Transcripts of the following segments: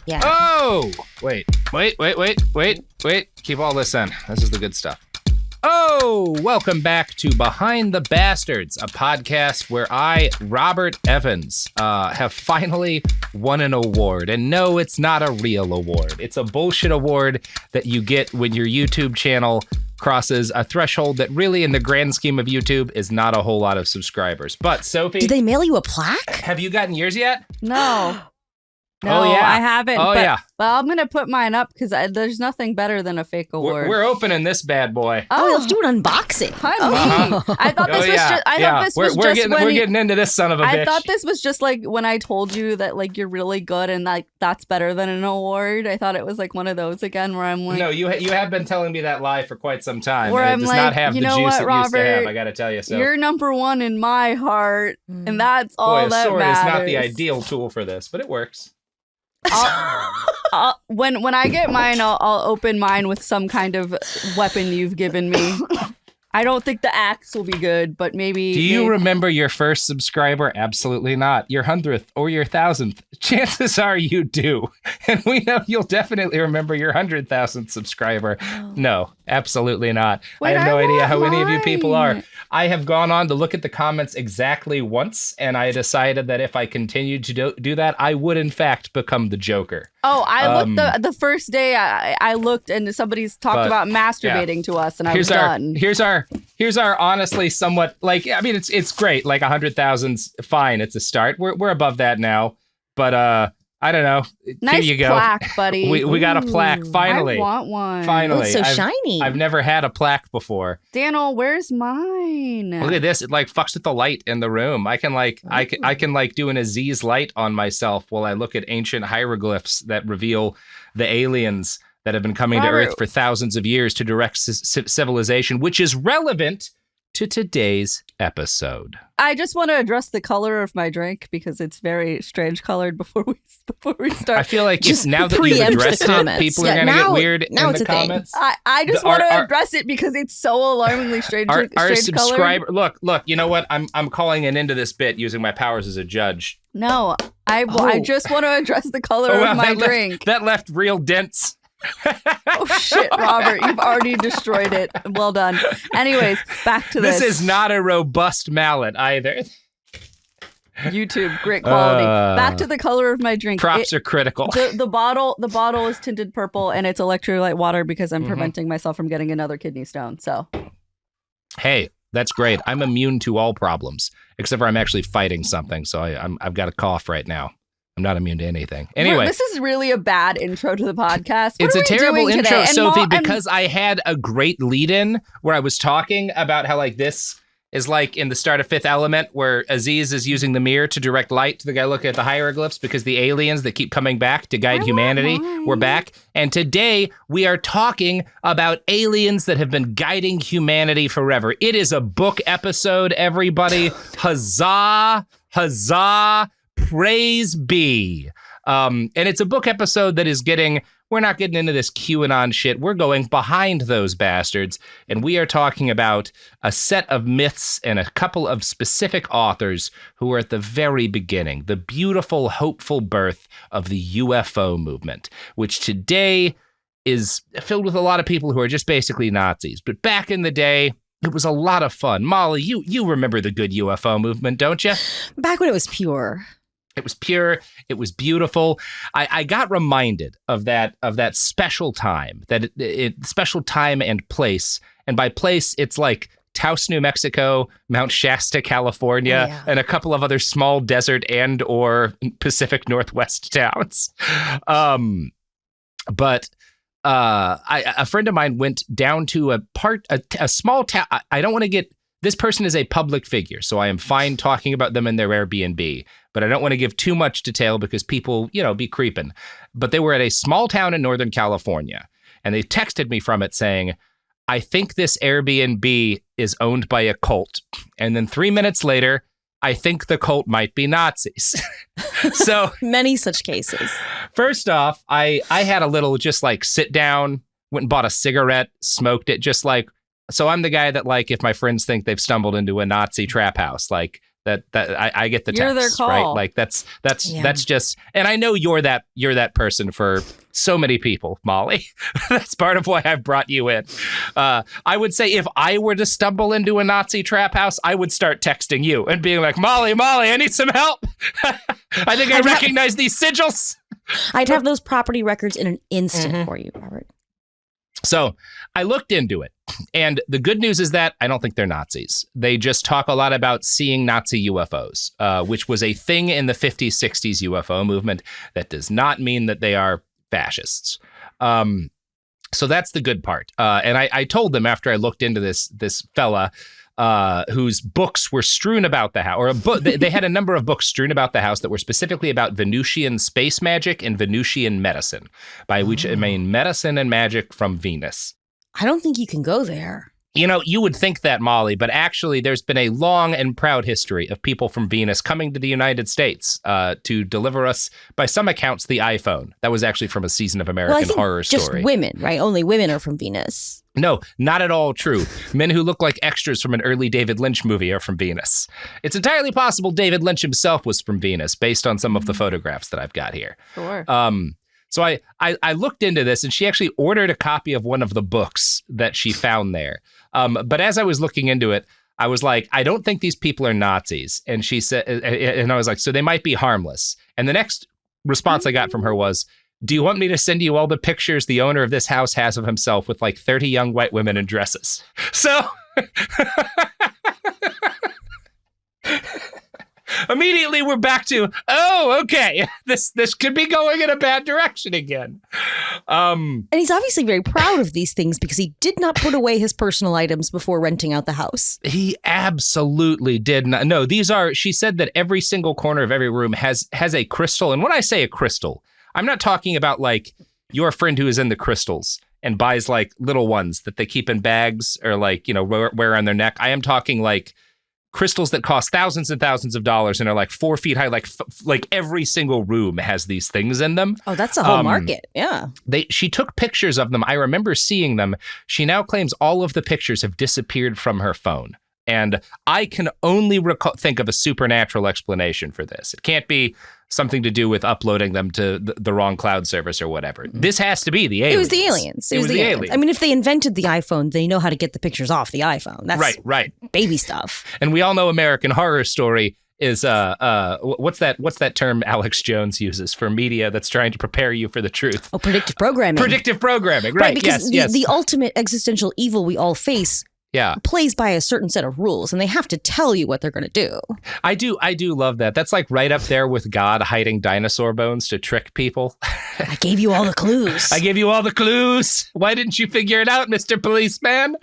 Yeah. Oh! Wait. Keep all this in. This is the good stuff. Oh, welcome back to Behind the Bastards, a podcast where I, Robert Evans, have finally won an award. And no, it's not a real award. It's a bullshit award that you get when your YouTube channel crosses a threshold that really, in the grand scheme of YouTube, is not a whole lot of subscribers. But, Sophie... Did they mail you a plaque? Have you gotten yours yet? No. Oh, yeah. I haven't. Oh, yeah. Well, I'm going to put mine up because there's nothing better than a fake award. We're opening this bad boy. Oh, let's do an unboxing. I thought this was just. I thought this was just when we're getting into this son of a bitch. I thought this was just like when I told you that like you're really good and like that's better than an award. I thought it was like one of those again where I'm like. No, you have been telling me that lie for quite some time. Where and I'm it does like, not have you the know juice what, it Robert, used to have. I got to tell you so. You're number one in my heart, and that's all Boy, that a sword matters. is not the ideal tool for this, but it works. When I get mine, I'll open mine with some kind of weapon you've given me. I don't think the axe will be good, but maybe... Do you remember your first subscriber? Absolutely not. Your 100th or your 1,000th? Chances are you do. And we know you'll definitely remember your 100,000th subscriber. No, absolutely not. Wait, I have no idea how want any of you people are. mine. I have gone on to look at the comments exactly once, and I decided that if I continued to do that, I would in fact become the Joker. Oh, I looked the first day I looked and somebody's talked about masturbating to us and I was done. Here's our honestly somewhat like, I mean, it's great. Like 100,000's fine. It's a start. We're above that now, but I don't know. Nice Here you go. plaque, buddy. We got a plaque finally. I want one. Finally. Oh, it's so shiny. I've never had a plaque before. Daniel, where's mine? Look at this. It like fucks with the light in the room. I can like do an Aziz light on myself while I look at ancient hieroglyphs that reveal the aliens that have been coming to Earth for thousands of years to direct civilization, which is relevant to today's episode. I just want to address the color of my drink because it's very strange colored before we start. I feel like Just now that you've preempt addressed the it, comments. people are Yeah, going to get now- weird now in it's the a thing. comments. I just want to address it because it's so alarmingly strange. Our strange subscriber, colored. look, you know what? I'm calling an end to this bit using my powers as a judge. No, I just want to address the color Oh, wow, of my that drink. that left real dents. Oh shit, Robert, you've already destroyed it. Well done. Anyways, back to this. This is not a robust mallet either. YouTube, great quality. Back to the color of my drink. Props are critical. The bottle is tinted purple and it's electrolyte water because I'm preventing myself from getting another kidney stone. So, Hey, that's great. I'm immune to all problems, except for I'm actually fighting something. So I've got a cough right now. I'm not immune to anything. Anyway, this is really a bad intro to the podcast. It's a terrible intro, Sophie, And because I had a great lead-in where I was talking about how like this is like in the start of Fifth Element where Aziz is using the mirror to direct light to the guy looking at the hieroglyphs because the aliens that keep coming back to guide humanity were back. And today we are talking about aliens that have been guiding humanity forever. It is a book episode, everybody. Huzzah, huzzah. Praise be. And it's a book episode that is we're not getting into this QAnon shit. We're going behind those bastards. And we are talking about a set of myths and a couple of specific authors who are at the very beginning, the beautiful, hopeful birth of the UFO movement, which today is filled with a lot of people who are just basically Nazis. But back in the day, it was a lot of fun. Molly, you remember the good UFO movement, don't you? Back when it was pure. It was pure. It was beautiful. I got reminded of that special time, special time and place. And by place, it's like Taos, New Mexico, Mount Shasta, California, and a couple of other small desert and or Pacific Northwest towns. But a friend of mine went down to a small town. I don't want to get. This person is a public figure, so I am fine talking about them in their Airbnb, but I don't want to give too much detail because people, be creeping. But they were at a small town in Northern California, and they texted me from it saying, I think this Airbnb is owned by a cult. And then 3 minutes later, I think the cult might be Nazis. So many such cases. First off, I had a little just like sit down, went and bought a cigarette, smoked it, just like, so I'm the guy that like, if my friends think they've stumbled into a Nazi trap house, like I get the You're their text, call. right? Like that's just, and I know you're that person for so many people, Molly. That's part of why I've brought you in. I would say if I were to stumble into a Nazi trap house, I would start texting you and being like, Molly, I need some help. I think I recognize these sigils. I'd have those property records in an instant for you, Robert. So I looked into it, and the good news is that I don't think they're Nazis. They just talk a lot about seeing Nazi UFOs, which was a thing in the 50s, 60s UFO movement. That does not mean that they are fascists. So that's the good part. And I told them after I looked into this fella whose books were strewn about the house, or they had a number of books strewn about the house that were specifically about Venusian space magic and Venusian medicine, by which I mean medicine and magic from Venus. I don't think you can go there. You would think that, Molly, but actually there's been a long and proud history of people from Venus coming to the United States to deliver us, by some accounts, the iPhone. That was actually from a season of American Horror Story. Just women, right? Only women are from Venus. No, not at all true. Men who look like extras from an early David Lynch movie are from Venus. It's entirely possible David Lynch himself was from Venus, based on some of the photographs that I've got here. Sure. So I looked into this, and she actually ordered a copy of one of the books that she found there. But as I was looking into it, I was like, I don't think these people are Nazis. And she said, and I was like, so they might be harmless. And the next response I got from her was, do you want me to send you all the pictures the owner of this house has of himself with like 30 young white women in dresses? So immediately we're back to, oh, okay, this could be going in a bad direction again. And he's obviously very proud of these things because he did not put away his personal items before renting out the house. He absolutely did not. No, she said that every single corner of every room has a crystal. And when I say a crystal, I'm not talking about like your friend who is in the crystals and buys like little ones that they keep in bags or like, wear on their neck. I am talking like crystals that cost thousands and thousands of dollars and are like 4 feet high. Like every single room has these things in them. Oh, that's a whole market. Yeah. She took pictures of them. I remember seeing them. She now claims all of the pictures have disappeared from her phone. And I can only think of a supernatural explanation for this. It can't be something to do with uploading them to the wrong cloud service or whatever. This has to be the aliens. It was the aliens. It was the aliens. I mean, if they invented the iPhone, they know how to get the pictures off the iPhone. That's right. Baby stuff. And we all know American Horror Story is what's that term Alex Jones uses for media that's trying to prepare you for the truth? Oh, predictive programming. Predictive programming, right? Because yes. The ultimate existential evil we all face plays by a certain set of rules, and they have to tell you what they're going to do. I do love that. That's like right up there with God hiding dinosaur bones to trick people. I gave you all the clues. I gave you all the clues. Why didn't you figure it out, Mr. Policeman?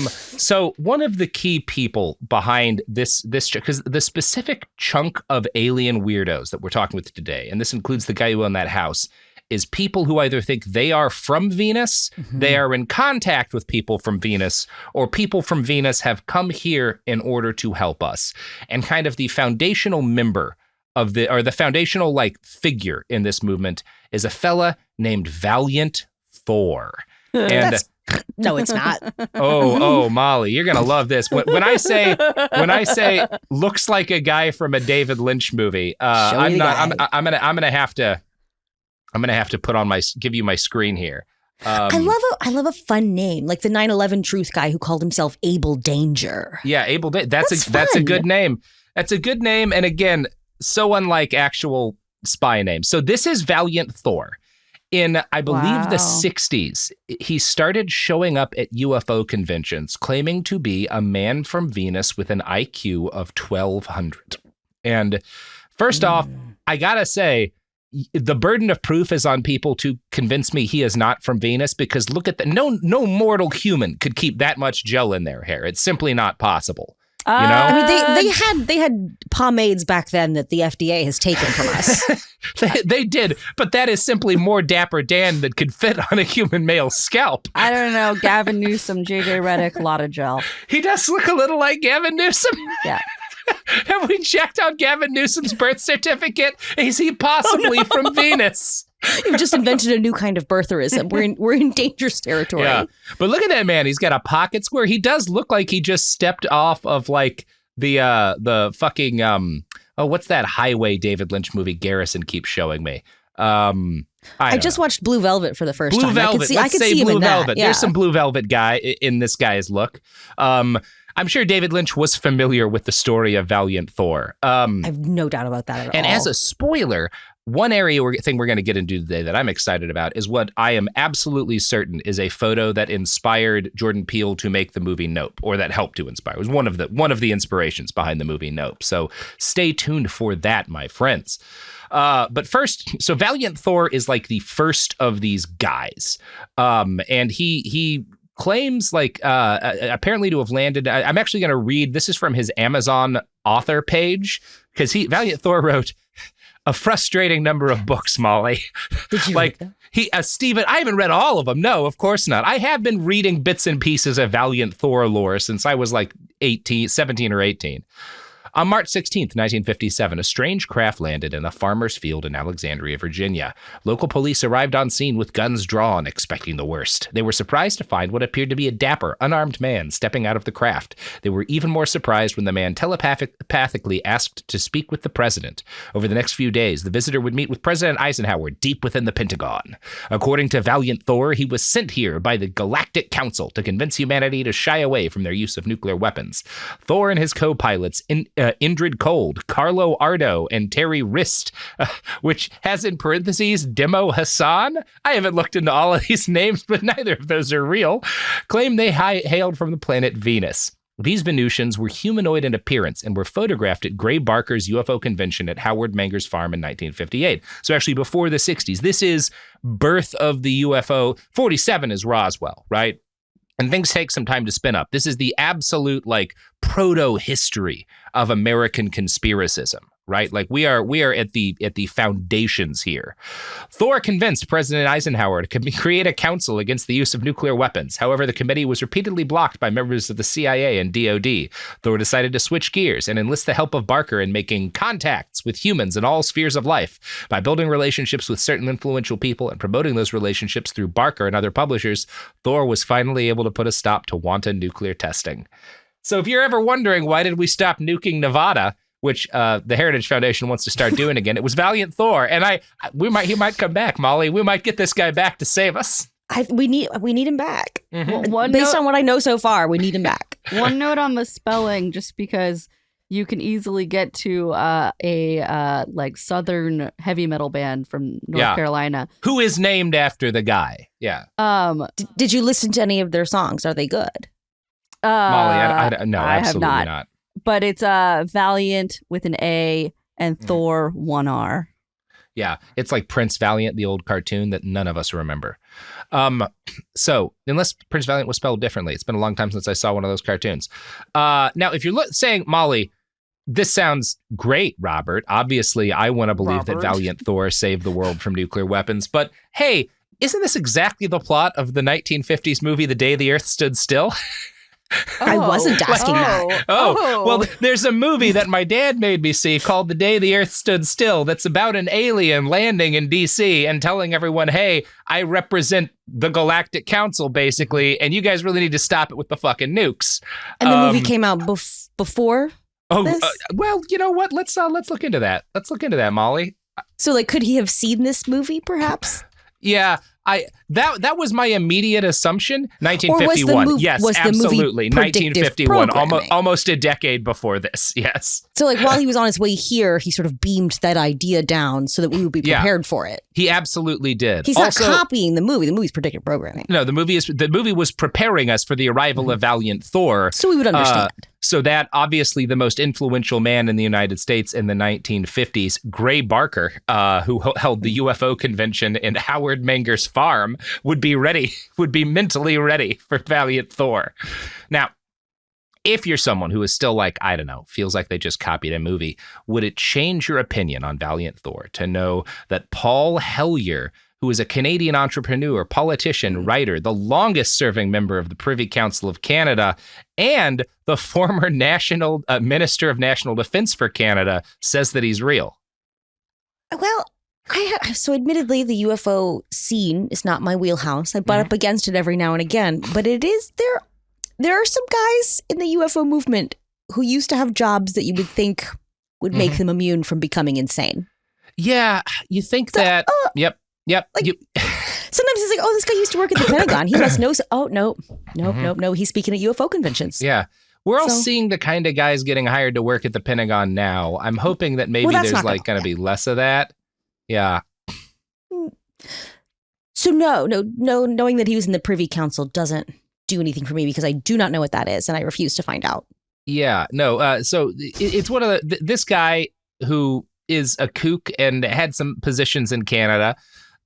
So one of the key people behind this, because the specific chunk of alien weirdos that we're talking with today, and this includes the guy who owned that house, is people who either think they are from Venus, they are in contact with people from Venus, or people from Venus have come here in order to help us. And kind of the foundational member of the foundational like figure in this movement is a fella named Valiant Thor. And no, it's not. Oh, Molly, you're gonna love this. When I say looks like a guy from a David Lynch movie, I'm gonna have to give you my screen here. I love a fun name, like the 9/11 truth guy who called himself Abel Danger. Yeah, Abel Danger. That's a good name. That's a good name, and again, so unlike actual spy names. So this is Valiant Thor. In, I believe, the 60s, he started showing up at UFO conventions, claiming to be a man from Venus with an IQ of 1,200. And first off, I gotta say, the burden of proof is on people to convince me he is not from Venus, because look at that. No mortal human could keep that much gel in their hair. It's simply not possible. I mean, they had pomades back then that the FDA has taken from us. they did, but that is simply more Dapper Dan that could fit on a human male's scalp. I don't know. Gavin Newsom, JJ Redick, a lot of gel. He does look a little like Gavin Newsom. Yeah. Have we checked out Gavin Newsom's birth certificate? Is he possibly from Venus? You've just invented a new kind of birtherism. We're in dangerous territory. Yeah. But look at that man. He's got a pocket square. He does look like he just stepped off of like the fucking what's that highway David Lynch movie Garrison keeps showing me? I just watched Blue Velvet for the first Blue time. Velvet. I could see him Blue in Velvet. that. Yeah. There's some Blue Velvet guy in this guy's look. I'm sure David Lynch was familiar with the story of Valiant Thor. I have no doubt about that at all. And as a spoiler, one thing we're going to get into today that I'm excited about is what I am absolutely certain is a photo that inspired Jordan Peele to make the movie Nope, or that helped to inspire. It was one of the inspirations behind the movie Nope. So stay tuned for that, my friends. But first, so Valiant Thor is like the first of these guys. And he claims apparently to have landed. I'm actually going to read. This is from his Amazon author page because Valiant Thor wrote a frustrating number of books, Molly. Did you read them? Stephen, I haven't read all of them. No, of course not. I have been reading bits and pieces of Valiant Thor lore since I was like 17 or 18. On March 16th, 1957, a strange craft landed in a farmer's field in Alexandria, Virginia. Local police arrived on scene with guns drawn, expecting the worst. They were surprised to find what appeared to be a dapper, unarmed man stepping out of the craft. They were even more surprised when the man telepathically asked to speak with the president. Over the next few days, the visitor would meet with President Eisenhower deep within the Pentagon. According to Valiant Thor, he was sent here by the Galactic Council to convince humanity to shy away from their use of nuclear weapons. Thor and his co-pilots, Indrid Cold, Carlo Ardo, and Terry Rist, which has in parentheses Demo Hassan. I haven't looked into all of these names, but neither of those are real. Claim they hailed from the planet Venus. These Venusians were humanoid in appearance and were photographed at Gray Barker's UFO convention at Howard Menger's farm in 1958. So actually before the 60s. This is birth of the UFO. 47 is Roswell, right? And things take some time to spin up. This is the absolute proto-history of American conspiracism, right? We are at the foundations here. Thor convinced President Eisenhower to create a council against the use of nuclear weapons. However, the committee was repeatedly blocked by members of the CIA and DOD. Thor decided to switch gears and enlist the help of Barker in making contacts with humans in all spheres of life. By building relationships with certain influential people and promoting those relationships through Barker and other publishers, Thor was finally able to put a stop to wanton nuclear testing. So if you're ever wondering why did we stop nuking Nevada, which the Heritage Foundation wants to start doing again, it was Valiant Thor, and he might come back, Molly. We might get this guy back to save us. We need him back. Mm-hmm. Based on what I know so far, we need him back. One note on the spelling, just because you can easily get to a southern heavy metal band from North Carolina, who is named after the guy. Yeah. Did you listen to any of their songs? Are they good? Molly, no, I absolutely have not. But it's Valiant with an A and Thor 1R. Yeah, it's like Prince Valiant, the old cartoon that none of us remember. So unless Prince Valiant was spelled differently, it's been a long time since I saw one of those cartoons. Now, if you're saying, Molly, this sounds great, Robert. Obviously, I want to believe that Valiant Thor saved the world from nuclear weapons. But hey, isn't this exactly the plot of the 1950s movie The Day the Earth Stood Still? I wasn't asking that. Well, there's a movie that my dad made me see called The Day the Earth Stood Still that's about an alien landing in D.C. and telling everyone, hey, I represent the Galactic Council, basically, and you guys really need to stop it with the fucking nukes. And the movie came out before this? Well, you know what? Let's look into that. Let's look into that, Molly. So, could he have seen this movie, perhaps? Yeah, that was my immediate assumption. 1951. Yes, absolutely. 1951, almost a decade before this. Yes. So while he was on his way here, he sort of beamed that idea down so that we would be prepared for it. He absolutely did. He's not copying the movie. The movie's predictive programming. No, the movie was preparing us for the arrival of Valiant Thor. So we would understand. So that obviously the most influential man in the United States in the 1950s, Gray Barker, who held the UFO convention in Howard Menger's farm, would be mentally ready for Valiant Thor. Now, if you're someone who is still feels like they just copied a movie, would it change your opinion on Valiant Thor to know that Paul Hellyer, who is a Canadian entrepreneur, politician, writer, the longest-serving member of the Privy Council of Canada, and the former National Minister of National Defense for Canada, says that he's real? Well, so admittedly, the UFO scene is not my wheelhouse. I butt up against it every now and again, but it is there. There are some guys in the UFO movement who used to have jobs that you would think would make them immune from becoming insane. Yeah, you think that. Yep. Like, sometimes it's like, oh, this guy used to work at the Pentagon. He must know. No. He's speaking at UFO conventions. Yeah. We're all seeing the kind of guys getting hired to work at the Pentagon now. I'm hoping that maybe there's like going to be less of that. Yeah. So no, knowing that he was in the Privy Council doesn't do anything for me because I do not know what that is and I refuse to find out. Yeah, no. So it's one of this guy who is a kook and had some positions in Canada,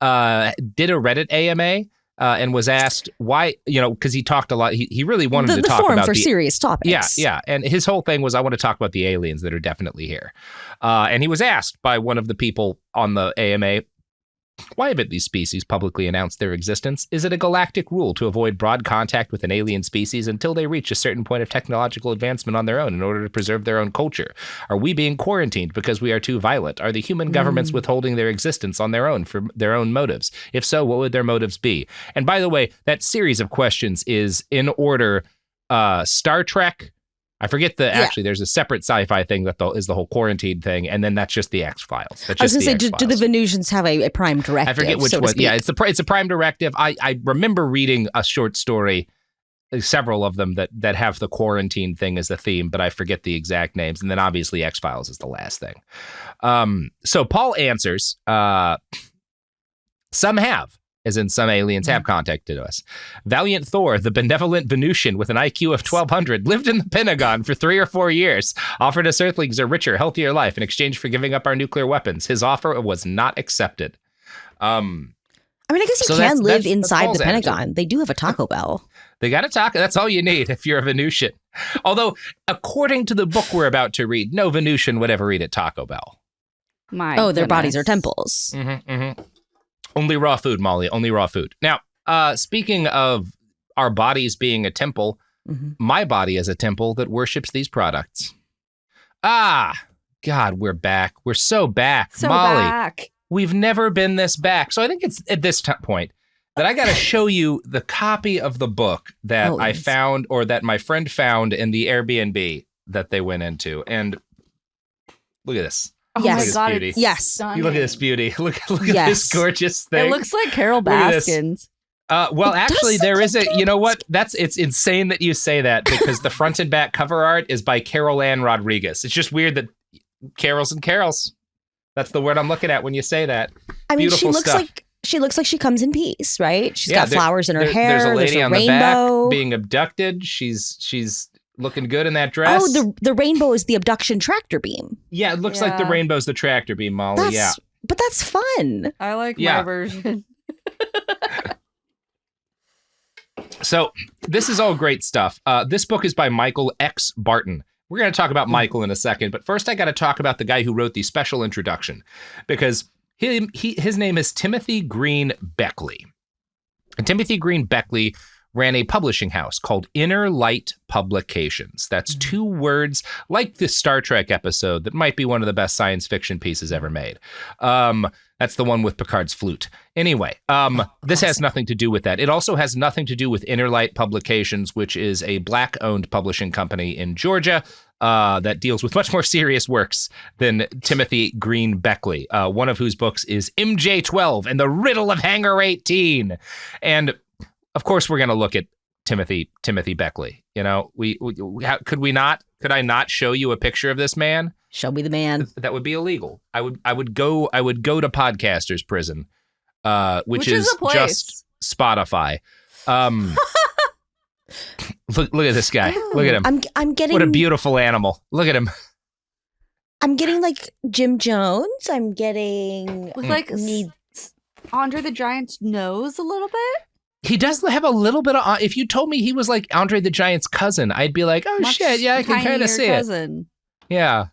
did a Reddit AMA and was asked why, because he talked a lot. He really wanted to talk about for serious topics. Yeah. And his whole thing was, I want to talk about the aliens that are definitely here. And he was asked by one of the people on the AMA, why haven't these species publicly announced their existence? Is it a galactic rule to avoid broad contact with an alien species until they reach a certain point of technological advancement on their own in order to preserve their own culture? Are we being quarantined because we are too violent? Are the human governments withholding their existence on their own for their own motives? If so, what would their motives be? And by the way, that series of questions is in order Star Trek. I forget actually, there's a separate sci-fi thing that is the whole quarantine thing, and then that's just the X-Files. I was going to say, do the Venusians have a prime directive? I forget which one. Yeah, it's a prime directive. I remember reading a short story, several of them that have the quarantine thing as the theme, but I forget the exact names. And then obviously X-Files is the last thing. So Paul answers, some have. As in some aliens have contacted us. Valiant Thor, the benevolent Venusian with an IQ of 1,200, lived in the Pentagon for 3 or 4 years, offered us Earthlings a richer, healthier life in exchange for giving up our nuclear weapons. His offer was not accepted. I guess you can live inside the Pentagon. Attitude. They do have a Taco Bell. They got a taco. That's all you need if you're a Venusian. Although, according to the book we're about to read, no Venusian would ever eat at Taco Bell. Their bodies are temples. Only raw food, Molly. Only raw food. Now, speaking of our bodies being a temple, my body is a temple that worships these products. God, we're back. We're so back, Molly. Back. We've never been this back. So I think it's at this point that I got to show you the copy of the book that I found, or that my friend found in the Airbnb that they went into. And well, look at this. Oh my God, it's you look at this beauty. Look at this gorgeous thing. It looks like Carol Baskin's. Well, actually, there is a, you know what? It's insane that you say that, because the front and back cover art is by Carol Ann Rodriguez. It's just weird that Carols and Carols. That's the word I'm looking at when you say that. I mean, Beautiful she looks like she comes in peace, right? She's got flowers in her hair. There's a lady on rainbow. the back being abducted. She's looking good in that dress. Oh, the rainbow is the abduction tractor beam. Yeah, it looks like the rainbow's the tractor beam, Molly. But that's fun. I like my version. So this is all great stuff. This book is by Michael X. Barton. We're going to talk about Michael in a second, but first I got to talk about the guy who wrote the special introduction, because his name is Timothy Green Beckley. And Timothy Green Beckley ran a publishing house called Inner Light Publications. That's 2 words, like this Star Trek episode that might be one of the best science fiction pieces ever made. That's the one with Picard's flute. Anyway, this has nothing to do with that. It also has nothing to do with Inner Light Publications, which is a Black-owned publishing company in Georgia that deals with much more serious works than Timothy Green Beckley, one of whose books is MJ-12 and the Riddle of Hangar 18. And of course, we're going to look at Timothy Beckley. Could I not show you a picture of this man? Show me the man. That would be illegal. I would go to podcasters prison, which is just Spotify. Look at this guy. Look at him. I'm getting, what a beautiful animal. Look at him. I'm getting like Jim Jones. I'm getting like Andre the Giant's nose a little bit. He does have a little bit of. If you told me he was like Andre the Giant's cousin, I'd be like, oh shit, yeah, I can kind of see it. Yeah.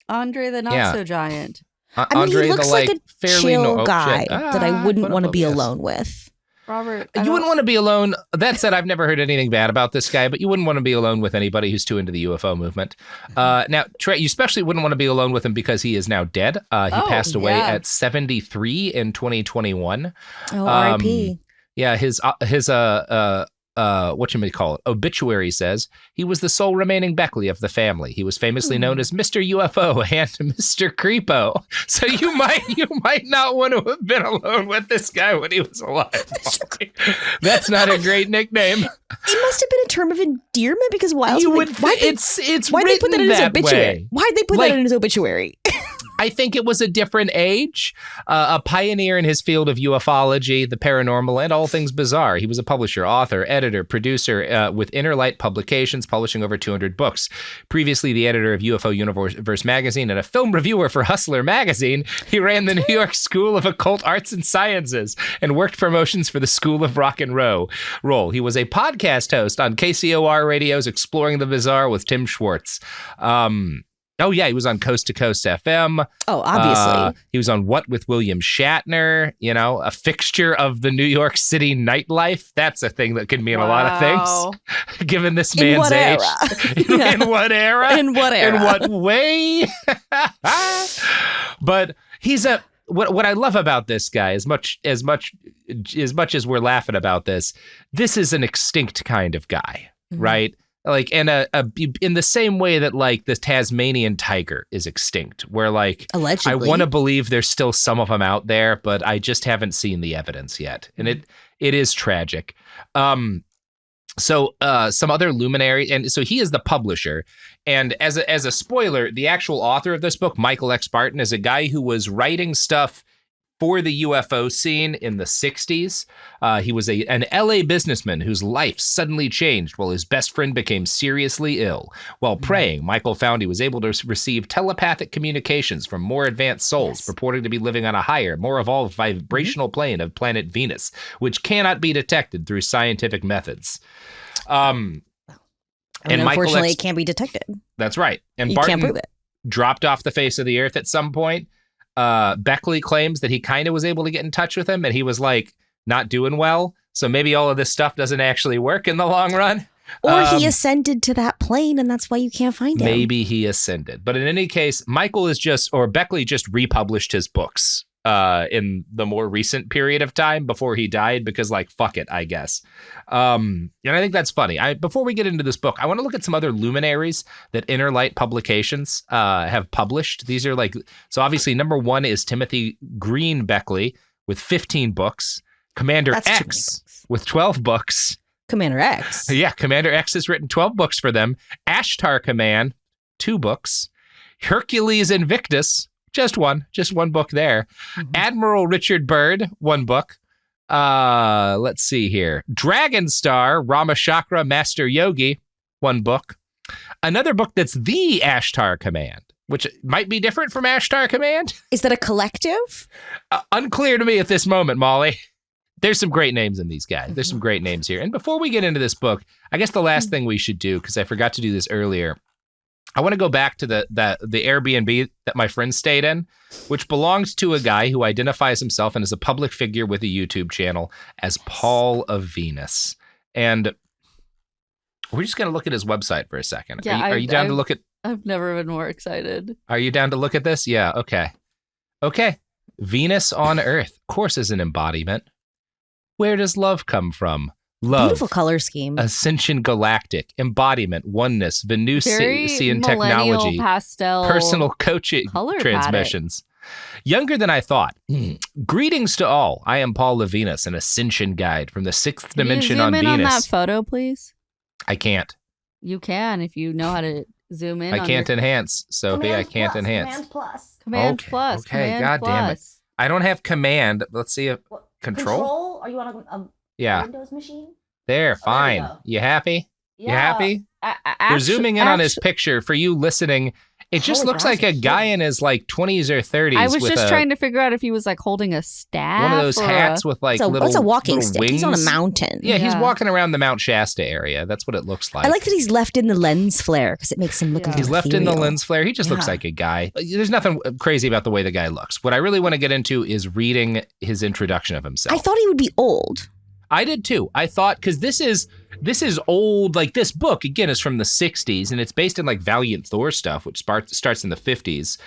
Andre the not so giant. Andre he looks the like a chill guy that I wouldn't want to be alone with. Robert, you wouldn't want to be alone. That said, I've never heard anything bad about this guy, but you wouldn't want to be alone with anybody who's too into the UFO movement. Now, Trey, you especially wouldn't want to be alone with him because he is now dead. He passed away at 73 in 2021. Oh, R.I.P. Yeah, his obituary says he was the sole remaining Beckley of the family. He was famously known as Mr. UFO and Mr. Creepo. So you might not want to have been alone with this guy when he was alive. That's not a great nickname. It must have been a term of endearment because why else why'd they put that in his obituary? Way. Why'd they put that in his obituary? I think it was a different age, a pioneer in his field of ufology, the paranormal, and all things bizarre. He was a publisher, author, editor, producer with Inner Light Publications, publishing over 200 books. Previously the editor of UFO Universe magazine and a film reviewer for Hustler magazine, he ran the New York School of Occult Arts and Sciences and worked promotions for the School of Rock and Roll. He was a podcast host on KCOR Radio's Exploring the Bizarre with Tim Schwartz. Oh, yeah, he was on Coast to Coast FM. Oh, obviously. He was on What with William Shatner, a fixture of the New York City nightlife. That's a thing that could mean a lot of things, given this man's age. In what era? In what era? In what way? But he's what I love about this guy, as much as we're laughing about this is an extinct kind of guy, right? Like, and in the same way that like the Tasmanian tiger is extinct, where like allegedly, I want to believe there's still some of them out there, but I just haven't seen the evidence yet, and it is tragic. So some other luminary, and so he is the publisher, and as a spoiler, the actual author of this book, Michael X. Barton, is a guy who was writing stuff for the UFO scene in the 60s. He was an LA businessman whose life suddenly changed while his best friend became seriously ill. While praying, Michael found he was able to receive telepathic communications from more advanced souls, purporting to be living on a higher, more evolved vibrational plane of planet Venus, which cannot be detected through scientific methods. And unfortunately, it can't be detected. That's right. And you Barton can't prove it. Dropped off the face of the earth at some point. Beckley claims that he kind of was able to get in touch with him and he was like not doing well. So maybe all of this stuff doesn't actually work in the long run. Or he ascended to that plane and that's why you can't find him. Maybe he ascended. But in any case, Beckley just republished his books in the more recent period of time before he died because like, fuck it, I guess. And I think that's funny. Before we get into this book, I want to look at some other luminaries that Inner Light Publications have published. These are like, so obviously number one is Timothy Green Beckley with 15 books. Commander X with 12 books. Commander X. Yeah, Commander X has written 12 books for them. Ashtar Command, 2 books. Hercules Invictus, just one book there. Mm-hmm. Admiral Richard Byrd, 1 book. Let's see here. Dragon Star, Ramachakra Master Yogi, 1 book. Another book that's the Ashtar Command, which might be different from Ashtar Command. Is that a collective? Unclear to me at this moment, Molly. There's some great names in these guys. There's some great names here. And before we get into this book, I guess the last thing we should do, because I forgot to do this earlier, I want to go back to the Airbnb that my friend stayed in, which belongs to a guy who identifies himself and is a public figure with a YouTube channel as Paul of Venus. And we're just going to look at his website for a second. Yeah, are you down to look at... I've never been more excited. Are you down to look at this? Yeah, okay. Okay. Venus on Earth. Of course is an embodiment. Where does love come from? Love. Beautiful color scheme. Ascension Galactic. Embodiment. Oneness. Venusian technology. Pastel. Personal coaching transmissions. Younger than I thought. Greetings to all. I am Paul of Venus, an ascension guide from the 6th dimension on Venus. Can you zoom in on that photo, please? I can't. You can if you know how to zoom in. I can't enhance, Sophie. I can't enhance. Command plus. Command plus. Okay, command God plus. damn it. I don't have command. Let's see if control. Are you on a Windows machine? There, fine. There you happy? Yeah. You happy? We're zooming in on his picture. For you listening, it just looks like a guy in his like 20s or 30s. I was just trying to figure out if he was like holding a staff. One of those hats with like what's a walking stick? Wings. He's on a mountain. Yeah, he's walking around the Mount Shasta area. That's what it looks like. I like that he's left in the lens flare because it makes him look He's left in the lens flare. He just looks like a guy. There's nothing crazy about the way the guy looks. What I really want to get into is reading his introduction of himself. I thought he would be old. I did too. I thought, because this is old, like this book, again, is from the 60s, and it's based in like Valiant Thor stuff, which starts in the 50s.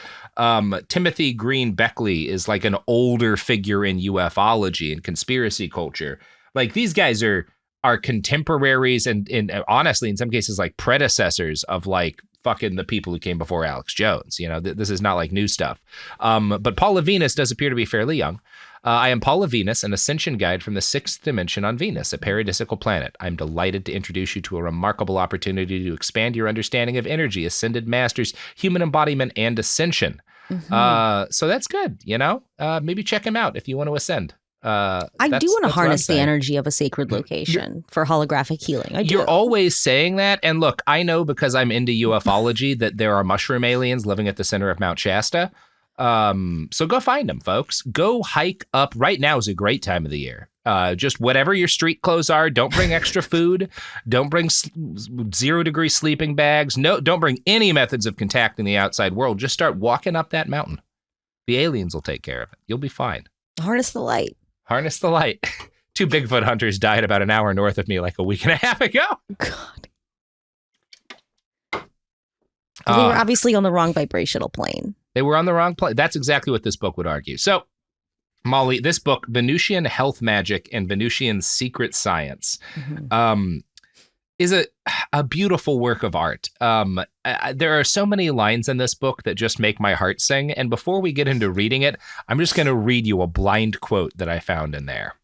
Timothy Green Beckley is like an older figure in ufology and conspiracy culture. Like these guys are are contemporaries and honestly, in some cases, like predecessors of like fucking the people who came before Alex Jones. You know, this is not like new stuff. But Paula Venus does appear to be fairly young. I am Paula Venus, an ascension guide from the sixth dimension on Venus, a paradisical planet. I'm delighted to introduce you to a remarkable opportunity to expand your understanding of energy, ascended masters, human embodiment, and ascension. So that's good, you know? Maybe check him out if you want to ascend. I do want to harness the energy of a sacred location for holographic healing. I do. You're always saying that. And look, I know because I'm into ufology that there are mushroom aliens living at the center of Mount Shasta. So go find them, folks. Go hike up. Right now is a great time of the year. Just whatever your street clothes are. Don't bring extra food. Don't bring 0-degree sleeping bags. No, don't bring any methods of contacting the outside world. Just start walking up that mountain. The aliens will take care of it. You'll be fine. Harness the light. Harness the light. 2 Bigfoot hunters died about an hour north of me like a week and a half ago. God. They were obviously on the wrong vibrational plane. They were on the wrong plane. That's exactly what this book would argue. So, Molly, this book, Venusian Health Magic and Venusian Secret Science, is a beautiful work of art. There are so many lines in this book that just make my heart sing. And before we get into reading it, I'm just going to read you a blind quote that I found in there.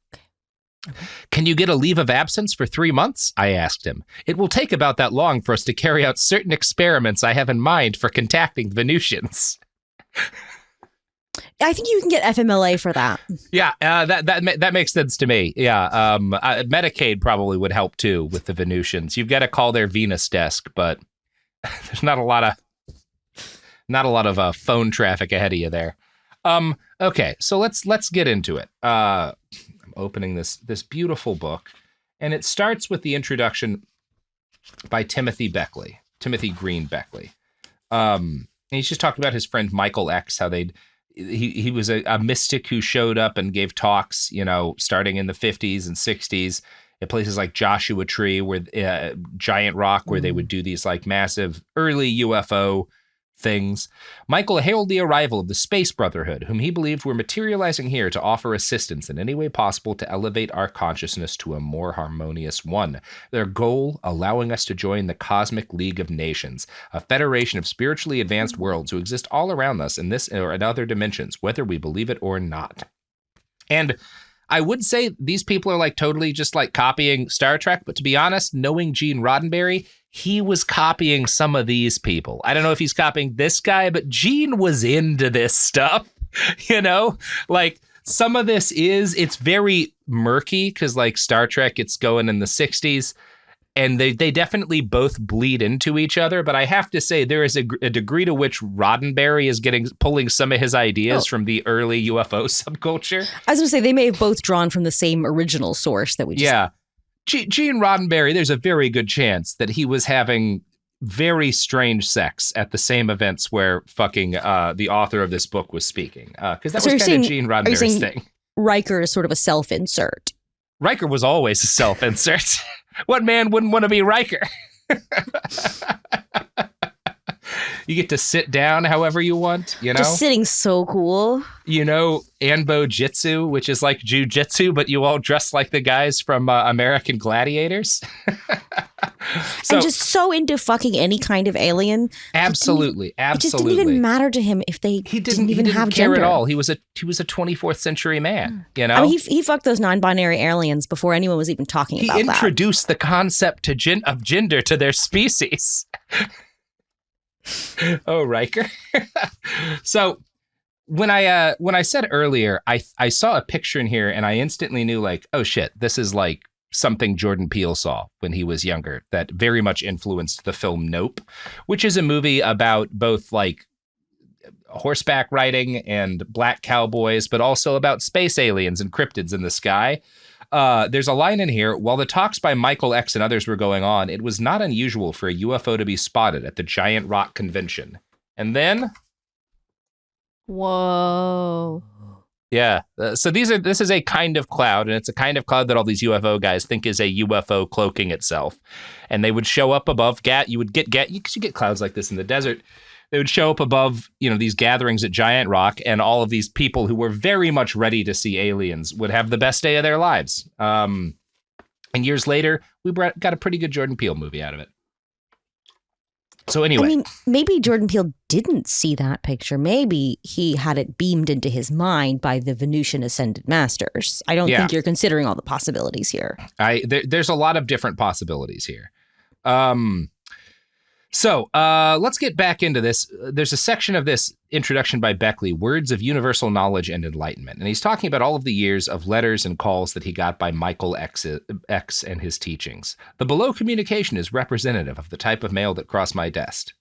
Can you get a leave of absence for 3 months? I asked him. It will take about that long for us to carry out certain experiments I have in mind for contacting Venusians. I think you can get FMLA for that. Yeah, that makes sense to me. Yeah, Medicaid probably would help too with the Venusians. You've got to call their Venus desk, but there's not a lot of phone traffic ahead of you there. Okay, so let's get into it. I'm opening this beautiful book, and it starts with the introduction by Timothy Green Beckley. And he's just talking about his friend Michael X, how he was a mystic who showed up and gave talks, you know, starting in the 50s and 60s at places like Joshua Tree, where Giant Rock, where they would do these like massive early UFO things. Michael hailed the arrival of the Space Brotherhood, whom he believed were materializing here to offer assistance in any way possible to elevate our consciousness to a more harmonious one. Their goal, allowing us to join the Cosmic League of Nations, a federation of spiritually advanced worlds who exist all around us in this or in other dimensions, whether we believe it or not. And I would say these people are like totally just like copying Star Trek, but to be honest, knowing Gene Roddenberry, he was copying some of these people. I don't know if he's copying this guy, but Gene was into this stuff, you know? Like some of this it's very murky because like Star Trek, it's going in the 60s. And they definitely both bleed into each other. But I have to say, there is a degree to which Roddenberry is pulling some of his ideas from the early UFO subculture. I was going to say, they may have both drawn from the same original source that we just... Yeah. Gene Roddenberry, there's a very good chance that he was having very strange sex at the same events where fucking the author of this book was speaking. Because that was kind of Gene Roddenberry's thing. Riker is sort of a self-insert. Riker was always a self-insert. What man wouldn't want to be Riker? You get to sit down however you want, you know? Just sitting so cool. You know, Anbo Jitsu, which is like jujitsu, but you all dress like the guys from American Gladiators. And just so into fucking any kind of alien. Absolutely. It just didn't even matter to him if they didn't even have care gender. At all. He was a 24th century man, you know? I mean, he fucked those non-binary aliens before anyone was even talking about that. He introduced the concept of gender to their species. Oh, Riker. So when I said earlier, I saw a picture in here and I instantly knew like, oh shit, this is like something Jordan Peele saw when he was younger that very much influenced the film Nope, which is a movie about both like horseback riding and black cowboys, but also about space aliens and cryptids in the sky. There's a line in here, while the talks by Michael X and others were going on, it was not unusual for a UFO to be spotted at the Giant Rock Convention. And then... Whoa. Yeah. So this is a kind of cloud, and it's a kind of cloud that all these UFO guys think is a UFO cloaking itself. And they would show up above, you get clouds like this in the desert. They would show up above, you know, these gatherings at Giant Rock, and all of these people who were very much ready to see aliens would have the best day of their lives. And And years later, we got a pretty good Jordan Peele movie out of it. So anyway. I mean, maybe Jordan Peele didn't see that picture. Maybe he had it beamed into his mind by the Venusian Ascended Masters. I don't think you're considering all the possibilities here. There's a lot of different possibilities here. So let's get back into this. There's a section of this introduction by Beckley, Words of Universal Knowledge and Enlightenment. And he's talking about all of the years of letters and calls that he got by Michael X and his teachings. The below communication is representative of the type of mail that crossed my desk.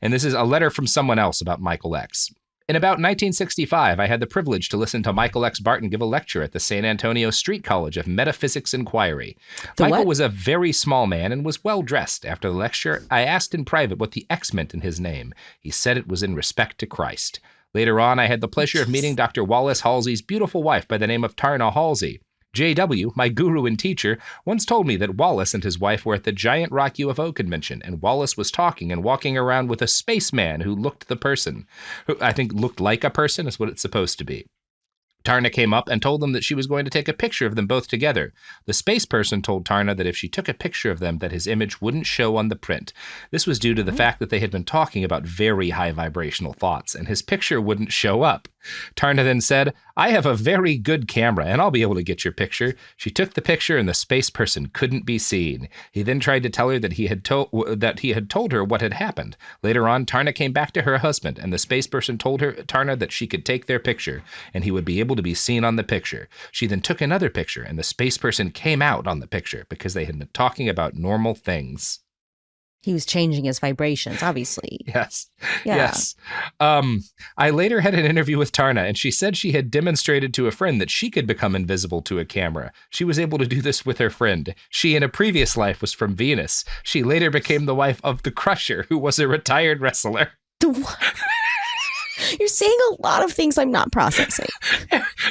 And this is a letter from someone else about Michael X. In about 1965, I had the privilege to listen to Michael X. Barton give a lecture at the San Antonio Street College of Metaphysics Inquiry. Michael was a very small man and was well dressed. After the lecture, I asked in private what the X meant in his name. He said it was in respect to Christ. Later on, I had the pleasure of meeting Dr. Wallace Halsey's beautiful wife by the name of Tarna Halsey. J.W., my guru and teacher, once told me that Wallace and his wife were at the Giant Rock UFO convention, and Wallace was talking and walking around with a spaceman who looked the person. Who I think looked like a person is what it's supposed to be. Tarna came up and told them that she was going to take a picture of them both together. The space person told Tarna that if she took a picture of them, that his image wouldn't show on the print. This was due to the fact that they had been talking about very high vibrational thoughts, and his picture wouldn't show up. Tarna then said, I have a very good camera, and I'll be able to get your picture. She took the picture, and the space person couldn't be seen. He then tried to tell her that he had told her what had happened. Later on, Tarna came back to her husband, and the space person told Tarna that she could take their picture, and he would be able to be seen on the picture. She then took another picture, and the space person came out on the picture because they had been talking about normal things. He was changing his vibrations, obviously. Yes. Yeah. Yes. I later had an interview with Tarna, and she said she had demonstrated to a friend that she could become invisible to a camera. She was able to do this with her friend. She, in a previous life, was from Venus. She later became the wife of the Crusher, who was a retired wrestler. You're saying a lot of things I'm not processing.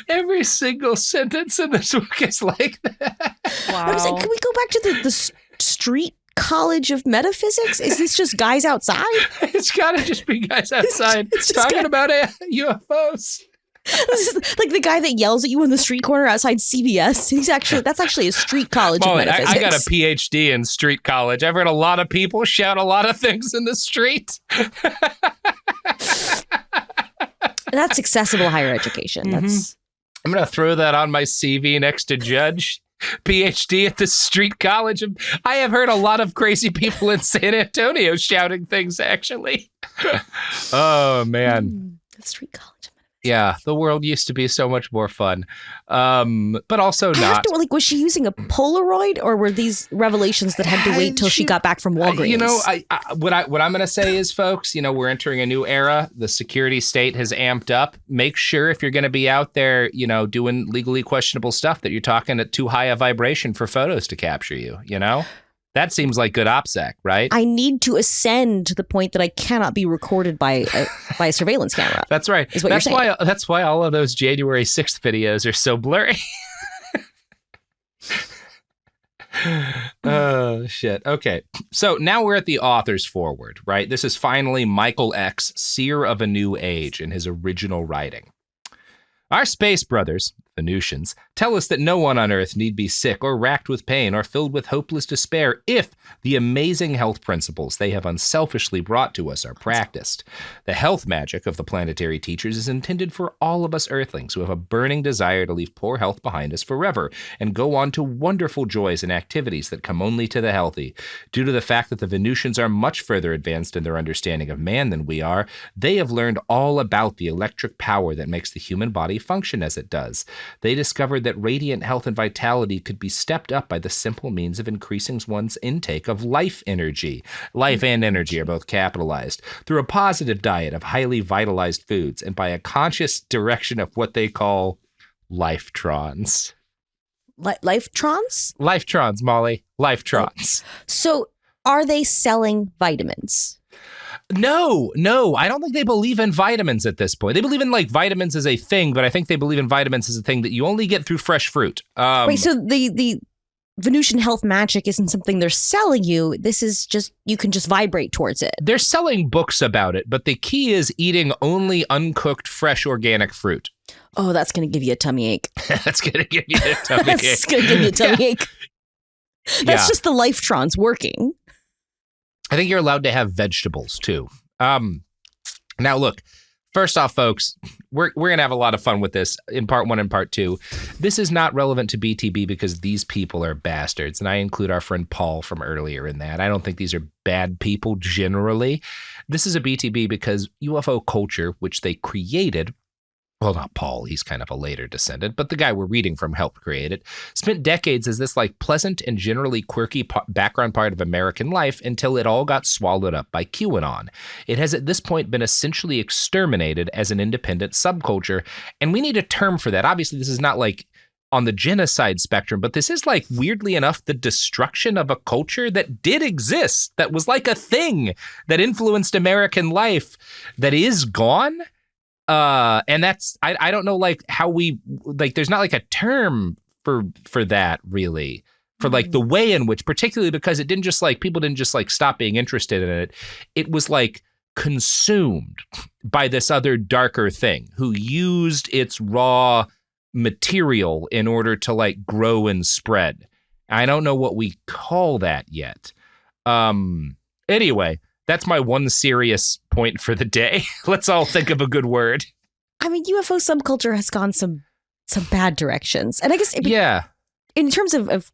Every single sentence in this book is like that. Wow. I was like, can we go back to the street college of metaphysics? Is this just guys outside? It's got to just be guys outside talking about UFOs. This is like the guy that yells at you on the street corner outside CVS. That's actually a street college of metaphysics. I got a PhD in street college. I've heard a lot of people shout a lot of things in the street. That's accessible higher education. That's. I'm going to throw that on my CV next to Judge. PhD at the street college. I have heard a lot of crazy people in San Antonio shouting things, actually. Oh, man. The street college. Yeah, the world used to be so much more fun, but also not. Was she using a Polaroid, or were these revelations that had to wait till she got back from Walgreens? What I'm going to say is, folks, we're entering a new era. The security state has amped up. Make sure if you're going to be out there, doing legally questionable stuff, that you're talking at too high a vibration for photos to capture you. That seems like good OPSEC, right? I need to ascend to the point that I cannot be recorded by a surveillance camera. That's right. Is what you're saying. That's why all of those January 6th videos are so blurry. Oh, shit. Okay. So now we're at the author's foreword, right? This is finally Michael X., seer of a new age, in his original writing. Our space brothers, Venusians, tell us that no one on Earth need be sick or racked with pain or filled with hopeless despair if the amazing health principles they have unselfishly brought to us are practiced. The health magic of the planetary teachers is intended for all of us Earthlings who have a burning desire to leave poor health behind us forever and go on to wonderful joys and activities that come only to the healthy. Due to the fact that the Venusians are much further advanced in their understanding of man than we are, they have learned all about the electric power that makes the human body function as it does. They discovered that radiant health and vitality could be stepped up by the simple means of increasing one's intake of life energy. Life and energy are both capitalized through a positive diet of highly vitalized foods and by a conscious direction of what they call lifetrons. Lifetrons? Lifetrons, Molly. Lifetrons. So are they selling vitamins? No, I don't think they believe in vitamins at this point. They believe in vitamins as a thing, but I think they believe in vitamins as a thing that you only get through fresh fruit. Wait, so the Venusian health magic isn't something they're selling you. This is just, you can just vibrate towards it. They're selling books about it, but the key is eating only uncooked, fresh, organic fruit. Oh, that's going to give you a tummy ache. That's going to give you a tummy ache. That's going to give you a tummy ache. That's just the lifetrons working. I think you're allowed to have vegetables too. Now look, first off, folks, we're going to have a lot of fun with this in part 1 and part 2. This is not relevant to BTB because these people are bastards. And I include our friend Paul from earlier in that. I don't think these are bad people generally. This is a BTB because UFO culture, which they created, well, not Paul, he's kind of a later descendant, but the guy we're reading from helped create it, spent decades as this like pleasant and generally quirky background part of American life until it all got swallowed up by QAnon. It has at this point been essentially exterminated as an independent subculture, and we need a term for that. Obviously, this is not like on the genocide spectrum, but this is like, weirdly enough, the destruction of a culture that did exist, that was like a thing that influenced American life that is gone. And that's, I don't know, like how we, like, there's not like a term for that really, for like the way in which, particularly because it didn't just like, people didn't just like stop being interested in it. It was like consumed by this other darker thing who used its raw material in order to like grow and spread. I don't know what we call that yet. Anyway, that's my one serious point for the day. Let's all think of a good word. I mean, UFO subculture has gone some bad directions. And I guess in terms of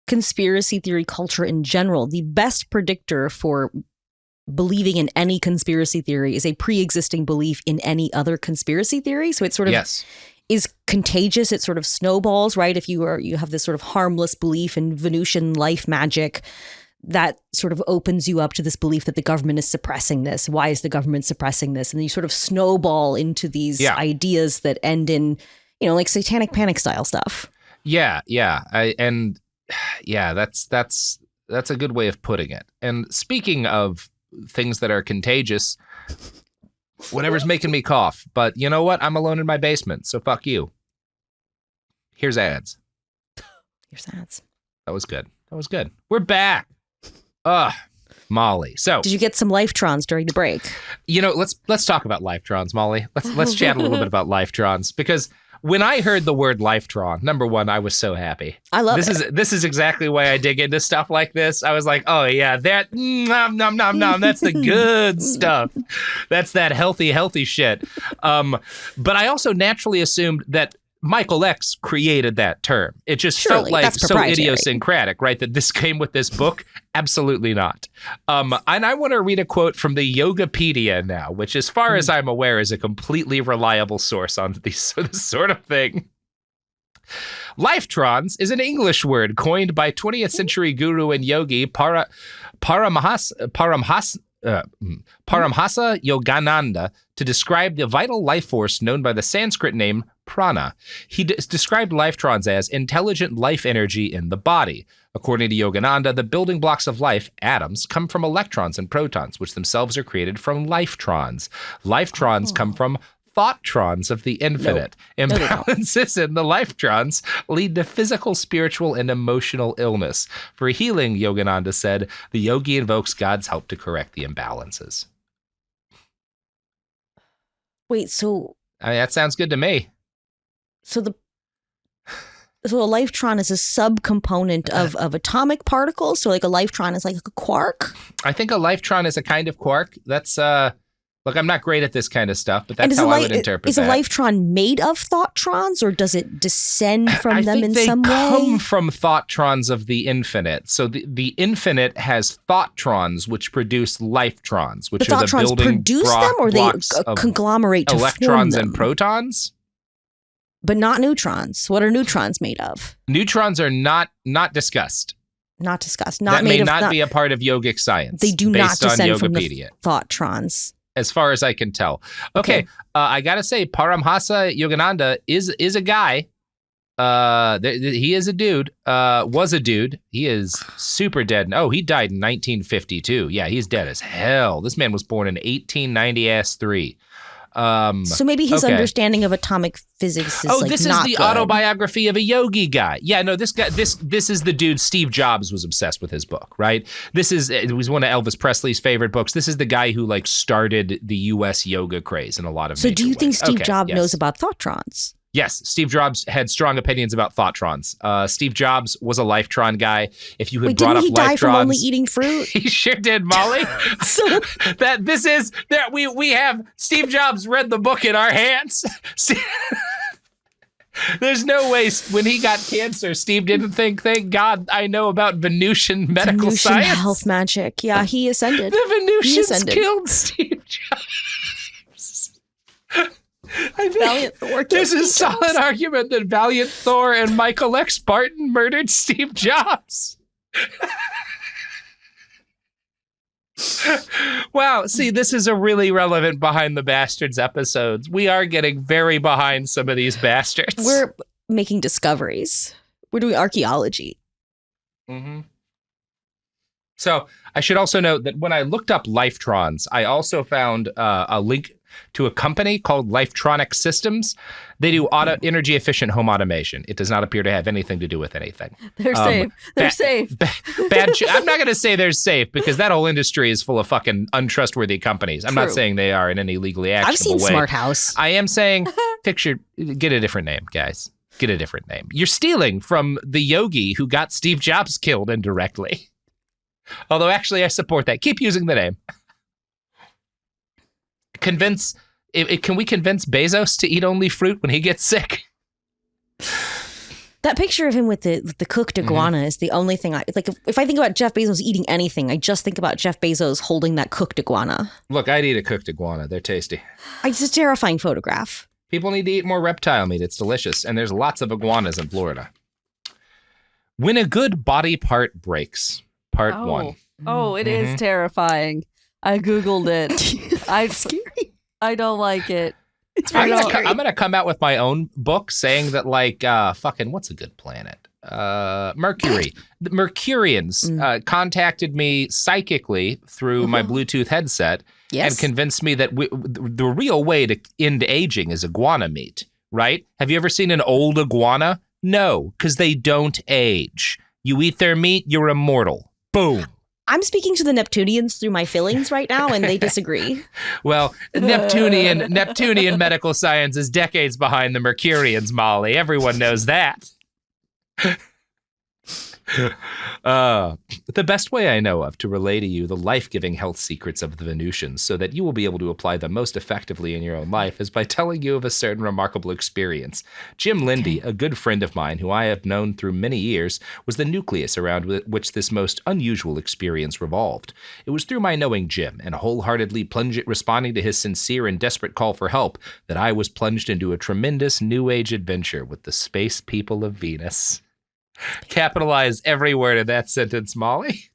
conspiracy theory culture in general, the best predictor for believing in any conspiracy theory is a pre-existing belief in any other conspiracy theory. So it sort of is contagious. It sort of snowballs, right? If you have this sort of harmless belief in Venusian life magic, that sort of opens you up to this belief that the government is suppressing this. Why is the government suppressing this? And then you sort of snowball into these ideas that end in, like satanic panic style stuff. Yeah. That's a good way of putting it. And speaking of things that are contagious, whatever's making me cough. But you know what? I'm alone in my basement, so fuck you. Here's ads. That was good. We're back. Molly. So, did you get some lifetrons during the break? Let's talk about lifetrons, Molly. Let's chat a little bit about lifetrons, because when I heard the word lifetron, number one, I was so happy. I love it. This is exactly why I dig into stuff like this. I was like, oh yeah, that nom nom nom nom. That's the good stuff. That's that healthy shit. But I also naturally assumed that Michael X created that term. It just felt like so idiosyncratic, right? That this came with this book. Absolutely not. And I want to read a quote from the Yogapedia now, which, as far as I'm aware, is a completely reliable source on this sort of thing. Lifetrons is an English word coined by 20th century guru and yogi Paramhasa Yogananda to describe the vital life force known by the Sanskrit name prana. He described lifetrons as intelligent life energy in the body. According to Yogananda, the building blocks of life, atoms, come from electrons and protons, which themselves are created from lifetrons. Lifetrons come from thoughttrons of the infinite. Imbalances in the lifetrons lead to physical, spiritual, and emotional illness. For healing, Yogananda said, the yogi invokes God's help to correct the imbalances. Wait, so... that sounds good to me. So a lifetron is a subcomponent of atomic particles? So like a lifetron is like a quark? I think a lifetron is a kind of quark. That's... Look, I'm not great at this kind of stuff, but that's how I would interpret that. Is a lifetron made of thoughttrons, or does it descend from them in some way? I think they come from thoughttrons of the infinite. So the infinite has thoughttrons, which produce lifetrons, which are the building produce them, or they conglomerate to electrons form them? And protons? But not neutrons. What are neutrons made of? Neutrons are not discussed. Not discussed. That may not be a part of yogic science. They do not descend from the thoughttrons. As far as I can tell. Okay. I gotta say, Paramhasa Yogananda is a guy. He is a dude. Was a dude. He is super dead. Oh, he died in 1952. Yeah, he's dead as hell. This man was born in 1890-3. So maybe his understanding of atomic physics is this is the autobiography of a yogi guy. Yeah, no, this guy, this is the dude. Steve Jobs was obsessed with his book, right? It was one of Elvis Presley's favorite books. This is the guy who like started the U.S. yoga craze in a lot of. So do you think ways. Steve Jobs knows about thoughttrons? Yes, Steve Jobs had strong opinions about thoughtrons. Steve Jobs was a lifetron guy. If you had brought up didn't he die liftrons, from only eating fruit? he sure did, Molly. So we have Steve Jobs read the book in our hands. There's no way when he got cancer, Steve didn't think, thank God I know about Venusian medical science. Health magic. Yeah, he ascended. The Venusians killed Steve Jobs. I think Valiant Thor there's a Steve solid Jobs. argument that Valiant Thor and Michael X. Barton murdered Steve Jobs. Wow, see, this is a really relevant Behind the Bastards episodes. We are getting very behind some of these bastards. We're making discoveries. We're doing archaeology. Mm-hmm. So I should also note that when I looked up liftrons, I also found a link to a company called Liftronic Systems. They do energy efficient home automation. It does not appear to have anything to do with anything. They're safe. They're safe. I'm not going to say they're safe because that whole industry is full of fucking untrustworthy companies. I'm not saying they are in any legally actionable I've seen way. Smart House. I am saying, get a different name, guys. Get a different name. You're stealing from the yogi who got Steve Jobs killed indirectly. Although, actually, I support that. Keep using the name. Can we convince Bezos to eat only fruit when he gets sick? That picture of him with the cooked iguana is the only thing if I think about Jeff Bezos eating anything, I just think about Jeff Bezos holding that cooked iguana. Look, I'd eat a cooked iguana. They're tasty. It's a terrifying photograph. People need to eat more reptile meat. It's delicious. And there's lots of iguanas in Florida. When a good body part breaks, part 1. Oh, it is terrifying. I Googled it. It's scary. I don't like it. It's I'm very scary. going to come out with my own book saying that, like, what's a good planet? Mercury. The Mercurians contacted me psychically through my Bluetooth headset and convinced me that the real way to end aging is iguana meat, right? Have you ever seen an old iguana? No, because they don't age. You eat their meat, you're immortal. Boom. I'm speaking to the Neptunians through my feelings right now, and they disagree. Well, Neptunian medical science is decades behind the Mercurians, Molly. Everyone knows that. The best way I know of to relay to you the life-giving health secrets of the Venusians so that you will be able to apply them most effectively in your own life is by telling you of a certain remarkable experience. Jim Lindy, a good friend of mine who I have known through many years, was the nucleus around which this most unusual experience revolved. It was through my knowing Jim and wholeheartedly responding to his sincere and desperate call for help that I was plunged into a tremendous New Age adventure with the space people of Venus. Capitalize every word of that sentence, Molly.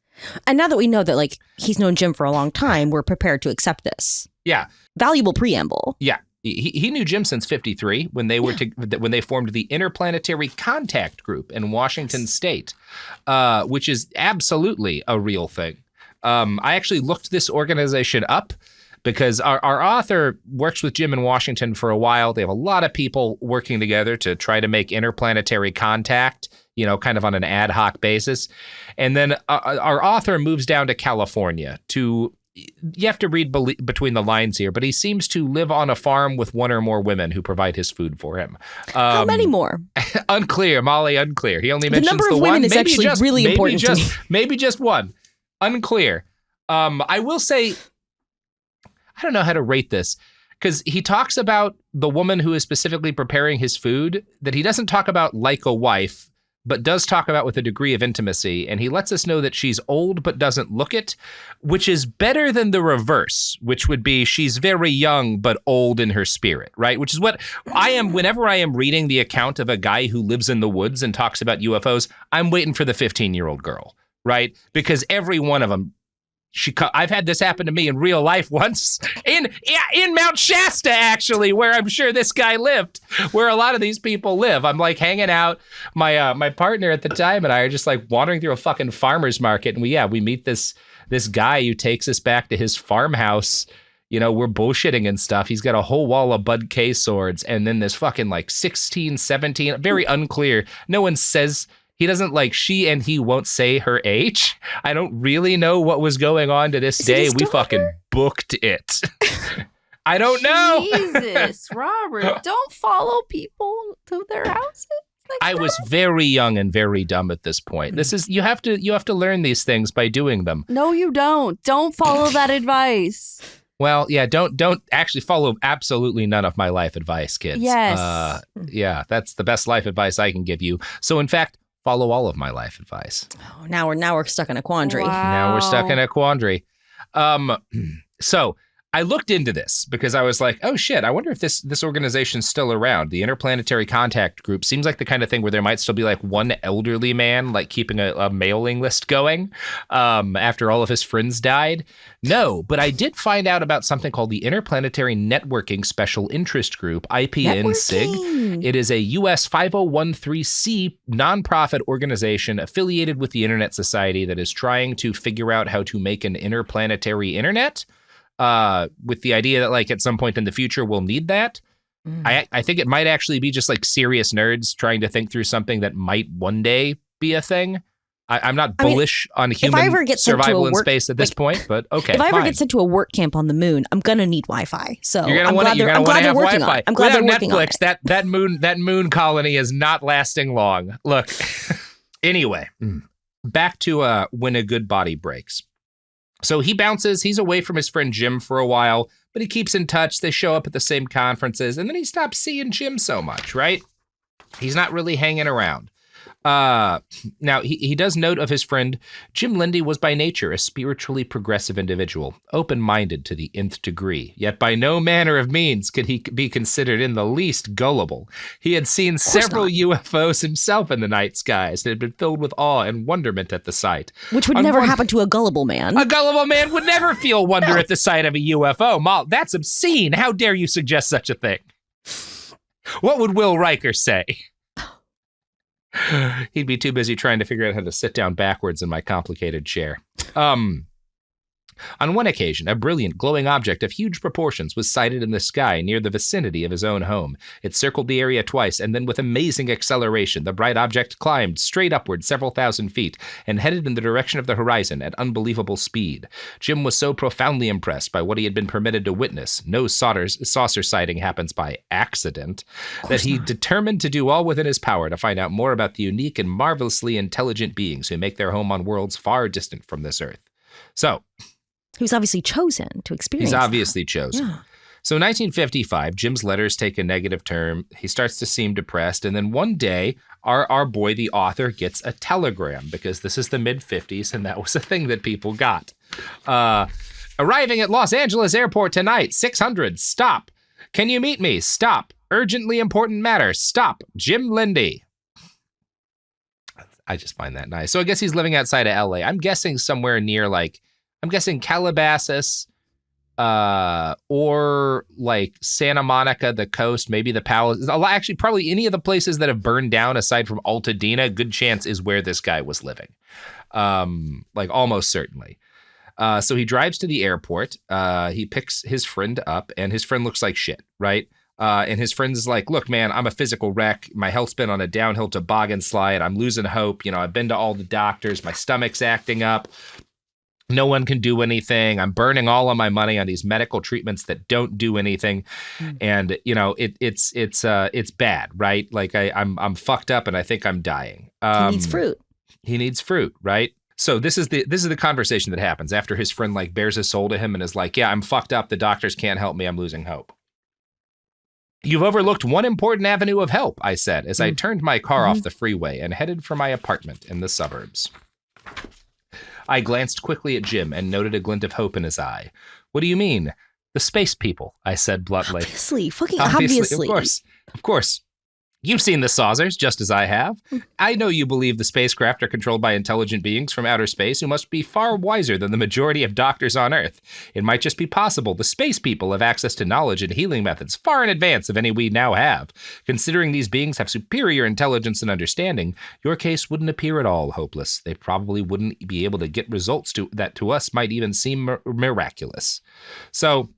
And now that we know that he's known Jim for a long time, we're prepared to accept this. Yeah. Valuable preamble. Yeah. He knew Jim since 1953 when they when they formed the Interplanetary Contact Group in Washington State, which is absolutely a real thing. I actually looked this organization up because our author works with Jim in Washington for a while. They have a lot of people working together to try to make interplanetary contact, kind of on an ad hoc basis. And then our author moves down to California you have to read between the lines here, but he seems to live on a farm with one or more women who provide his food for him. How many more? Unclear, Molly, unclear. He only mentions the number of one. women is actually really important to me. Maybe just one. Unclear. I will say, I don't know how to rate this, because he talks about the woman who is specifically preparing his food, that he doesn't talk about like a wife, but does talk about with a degree of intimacy. And he lets us know that she's old but doesn't look it, which is better than the reverse, which would be she's very young but old in her spirit, right? Which is what I am whenever I am reading the account of a guy who lives in the woods and talks about UFOs, I'm waiting for the 15-year-old girl, right? Because every one of them, I've had this happen to me in real life once in Mount Shasta, actually, where I'm sure this guy lived, where a lot of these people live. I'm hanging out. My partner at the time and I are just wandering through a fucking farmer's market. And we meet this guy who takes us back to his farmhouse. We're bullshitting and stuff. He's got a whole wall of Bud K swords. And then this fucking 16, 17, very unclear. No one says. He doesn't she and he won't say her age. I don't really know what was going on to this day. We fucking booked it. I don't know. Jesus, Robert, don't follow people to their houses. I was very young and very dumb at this point. This is you have to learn these things by doing them. No, you don't. Don't follow that advice. Well, yeah, don't actually follow absolutely none of my life advice, kids. Yes. Yeah, that's the best life advice I can give you. So in fact, follow all of my life advice. Oh, now we're stuck in a quandary. Wow. Now we're stuck in a quandary. So I looked into this because I was like, oh shit, I wonder if this organization's still around. The Interplanetary Contact Group seems like the kind of thing where there might still be like one elderly man like keeping a mailing list going after all of his friends died. No, but I did find out about something called the Interplanetary Networking Special Interest Group, IPN-SIG. It is a US 5013C nonprofit organization affiliated with the Internet Society that is trying to figure out how to make an interplanetary internet. With the idea that like at some point in the future we'll need that. I think it might actually be just like serious nerds trying to think through something that might one day be a thing. I'm not bullish on human survival in space at this point, but okay. If I ever get sent to a work camp on the moon, I'm gonna need Wi-Fi. So I'm glad they're working on it. I'm glad they're Without working on Netflix, it. that moon colony is not lasting long. Look, anyway, back to when a good body breaks. So he bounces, he's away from his friend Jim for a while, but he keeps in touch. They show up at the same conferences, and then he stops seeing Jim so much, right? He's not really hanging around. Now, he does note of his friend, Jim Lindy was by nature a spiritually progressive individual, open-minded to the nth degree, yet by no manner of means could he be considered in the least gullible. He had seen several UFOs himself in the night skies and had been filled with awe and wonderment at the sight. Which would never happen to a gullible man. A gullible man would never feel wonder at the sight of a UFO. Mal, that's obscene. How dare you suggest such a thing? What would Will Riker say? He'd be too busy trying to figure out how to sit down backwards in my complicated chair. On one occasion, a brilliant glowing object of huge proportions was sighted in the sky near the vicinity of his own home. It circled the area twice, and then with amazing acceleration, the bright object climbed straight upward several thousand feet and headed in the direction of the horizon at unbelievable speed. Jim was so profoundly impressed by what he had been permitted to witness, no saucer sighting happens by accident, that he determined to do all within his power to find out more about the unique and marvelously intelligent beings who make their home on worlds far distant from this earth. So, he was obviously chosen to experience He's obviously chosen. Yeah. So in 1955, Jim's letters take a negative turn. He starts to seem depressed. And then one day, our boy, the author, gets a telegram because this is the mid-50s and that was a thing that people got. Arriving at Los Angeles Airport tonight, 600, stop. Can you meet me? Stop. Urgently important matter. Stop. Jim Lindy. I just find that nice. So I guess he's living outside of LA. I'm guessing somewhere near I'm guessing Calabasas or like Santa Monica, the coast, maybe the Palace. Actually, probably any of the places that have burned down aside from Altadena, good chance is where this guy was living. Almost certainly. So he drives to the airport. He picks his friend up and his friend looks like shit, right? And his friend is like, look, man, I'm a physical wreck. My health's been on a downhill toboggan slide. I'm losing hope. I've been to all the doctors. My stomach's acting up. No one can do anything. I'm burning all of my money on these medical treatments that don't do anything. And, it's bad, right? Like I'm fucked up and I think I'm dying. He needs fruit. He needs fruit, right? So this is the conversation that happens after his friend like bears his soul to him and is like, yeah, I'm fucked up. The doctors can't help me. I'm losing hope. You've overlooked one important avenue of help, I said, as I turned my car off the freeway and headed for my apartment in the suburbs. I glanced quickly at Jim and noted a glint of hope in his eye. What do you mean? The space people, I said bluntly. Obviously, fucking obviously. Of course. You've seen the saucers, just as I have. I know you believe the spacecraft are controlled by intelligent beings from outer space who must be far wiser than the majority of doctors on Earth. It might just be possible the space people have access to knowledge and healing methods far in advance of any we now have. Considering these beings have superior intelligence and understanding, your case wouldn't appear at all hopeless. They probably wouldn't be able to get results that to us might even seem miraculous. So,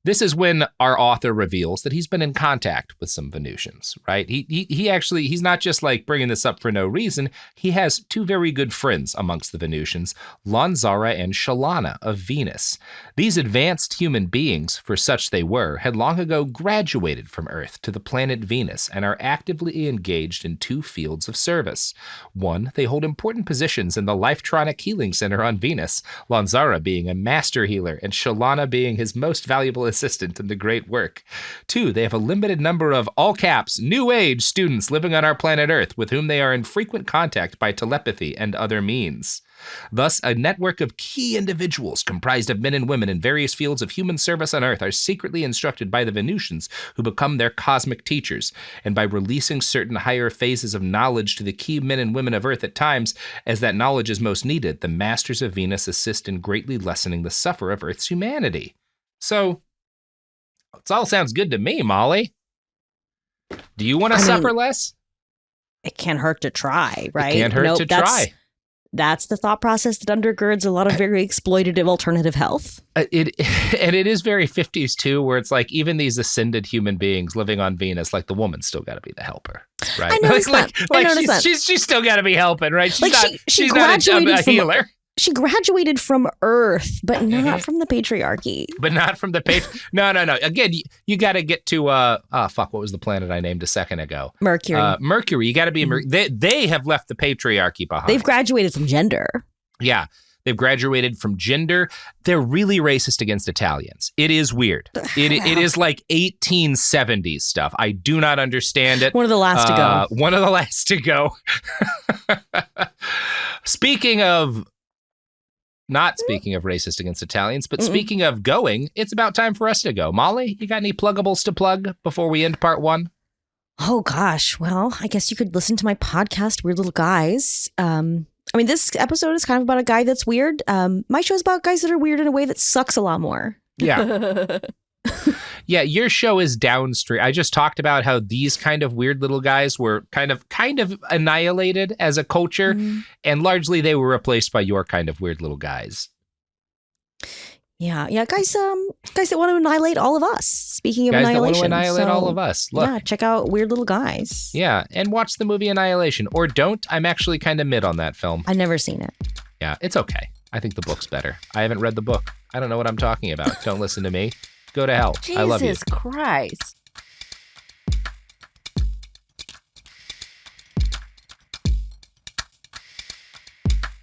This is when our author reveals that he's been in contact with some Venusians, right? He's not just like bringing this up for no reason. He has two very good friends amongst the Venusians, Lanzara and Shalana of Venus. These advanced human beings, for such they were, had long ago graduated from Earth to the planet Venus and are actively engaged in two fields of service. One, they hold important positions in the Lifetronic Healing Center on Venus, Lanzara being a master healer and Shalana being his most valuable assistant in the great work. Two, they have a limited number of, all caps, New Age students living on our planet Earth with whom they are in frequent contact by telepathy and other means. Thus, a network of key individuals comprised of men and women in various fields of human service on Earth are secretly instructed by the Venusians, who become their cosmic teachers, and by releasing certain higher phases of knowledge to the key men and women of Earth at times, as that knowledge is most needed, the masters of Venus assist in greatly lessening the suffer of Earth's humanity. So, it all sounds good to me, Molly. Do you want to suffer less? It can't hurt to try, right? It can't hurt to try. That's the thought process that undergirds a lot of very exploitative alternative health. It is very 50s too, where it's like even these ascended human beings living on Venus, like the woman's still got to be the helper, right? I noticed that. She's still got to be helping, right? She's not a healer. She graduated from Earth, but not from the patriarchy. But not from the No. Again, you got to get to what was the planet I named a second ago? Mercury. Mercury. You got to be. They have left the patriarchy behind. They've graduated from gender. Yeah, they've graduated from gender. They're really racist against Italians. It is weird. It is like 1870s stuff. I do not understand it. One of the last to go. One of the last to go. Speaking of racist against Italians, but speaking of going, it's about time for us to go. Molly, you got any pluggables to plug before we end part one? Oh, gosh. Well, I guess you could listen to my podcast, Weird Little Guys. This episode is kind of about a guy that's weird. My show is about guys that are weird in a way that sucks a lot more. Yeah. Yeah, your show is downstream. I just talked about how these kind of weird little guys were kind of annihilated as a culture, and largely they were replaced by your kind of weird little guys. Yeah, guys that want to annihilate all of us. Speaking of annihilation, guys that want to annihilate all of us. Look, yeah, check out Weird Little Guys. Yeah, and watch the movie Annihilation, or don't. I'm actually kind of mid on that film. I've never seen it. Yeah, it's okay. I think the book's better. I haven't read the book. I don't know what I'm talking about. Don't listen to me. Go to hell. I love you. Jesus Christ.